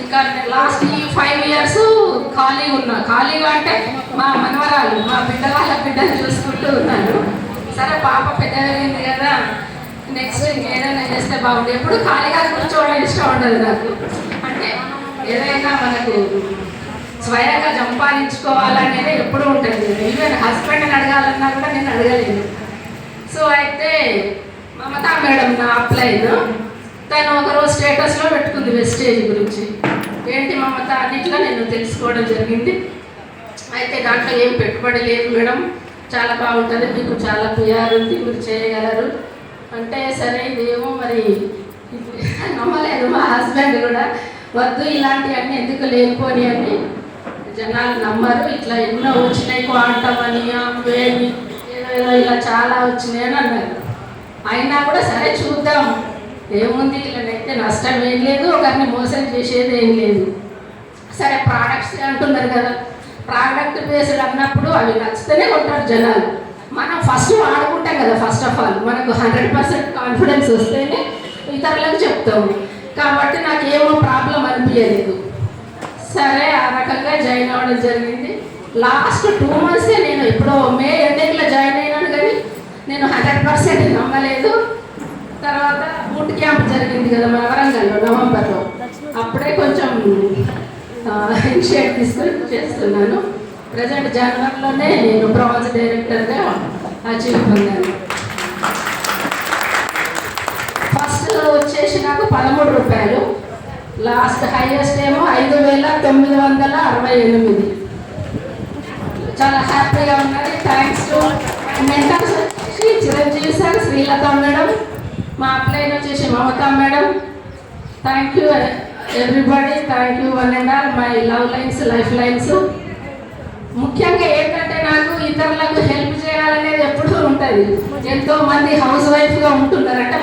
ఇంకా లాస్ట్ ఈ 5 years ఖాళీగా ఉన్నా. ఖాళీగా అంటే మా మనవరాలు మా బిడ్డని చూసుకుంటూ ఉన్నాను. సరే పాప పెద్దగా అయింది కదా, నెక్స్ట్ ఇంకేదైనా చేస్తే బాగుంది. ఎప్పుడు ఖాళీగా కూర్చోవడం ఇష్టం ఉండదు నాకు. అంటే ఏదైనా మనకు స్వయంగా సంపాదించుకోవాలనేది ఎప్పుడు ఉంటుంది. ఈవెన్ హస్బెండ్ని అడగాలన్నా కూడా నేను అడగలేదు. సో అయితే మమతా మేడం నా అప్లైన్, తను ఒకరోజు స్టేటస్లో పెట్టుకుంది వెస్టేజ్ గురించి. ఏంటి మమత అన్నిట్లో నేను తెలుసుకోవడం జరిగింది. అయితే దాంట్లో ఏం పెట్టుబడి లేదు మేడం, చాలా బాగుంటుంది, మీకు చాలా పిఆర్ ఉంది, మీరు చేయగలరు అంటే సరే ఇదేమో మరి నమ్మలేదు. మా హస్బెండ్ కూడా వద్దు ఇలాంటివన్నీ ఎందుకు లేకపోని అని, జనాలు నమ్మరు, ఇట్లా ఎన్నో వచ్చినాయి క్వాంటమ్ అని అవేమి ఏదో ఇలా చాలా వచ్చినాయి అని అన్నారు. అయినా కూడా సరే చూద్దాం ఏముంది, ఇలానైతే నష్టం ఏం లేదు, ఒకరిని మోసం చేసేది ఏం లేదు. సరే ప్రోడక్ట్స్ అంటున్నారు కదా, ప్రోడక్ట్ బేస్డ్ అన్నప్పుడు అవి నచ్చితేనే కొంటారు జనాలు. మనం ఫస్ట్ వాడుకుంటాం కదా, ఫస్ట్ ఆఫ్ ఆల్ మనకు 100% కాన్ఫిడెన్స్ వస్తేనే ఇతరులకు చెప్తాము. కాబట్టి నాకు ఏమో ప్రాబ్లం అనిపించలేదు. సరే ఆ రకంగా జాయిన్ అవ్వడం జరిగింది. లాస్ట్ 2 months నేను ఇప్పుడు మే ఎండింగ్లో జాయిన్ అయినాను, కానీ నేను 100% నమ్మలేదు. తర్వాత బూట్ క్యాంప్ జరిగింది కదా మన వరంగల్లో నవంబర్లో, అప్పుడే కొంచెం ఇనిషియేట్ తీసుకొని చేస్తున్నాను. ప్రజెంట్ జనవరిలోనే నేను బ్రాంజ్ డైరెక్టర్గా అచీవ్ పొందాను. ఫస్ట్ వచ్చేసి నాకు 13 రూపాయలు, లాస్ట్ హైయెస్ట్ ఏమో 5,968. చాలా హ్యాపీగా ఉన్నది. థ్యాంక్స్ టు మెంటర్స్ వచ్చేసి చిరంజీవి సార్, శ్రీలత మేడం, మా అప్లైన్ వచ్చేసి Mamata madam. Thank you everybody, thank you one and all my love lines, life lines. ముఖ్యంగా ఏంటంటే నాకు ఇతరులకు హెల్ప్ చేయాలనేది ఎప్పుడూ ఉంటుంది. ఎంతో మంది హౌస్ వైఫ్గా ఉంటున్నారు అంటే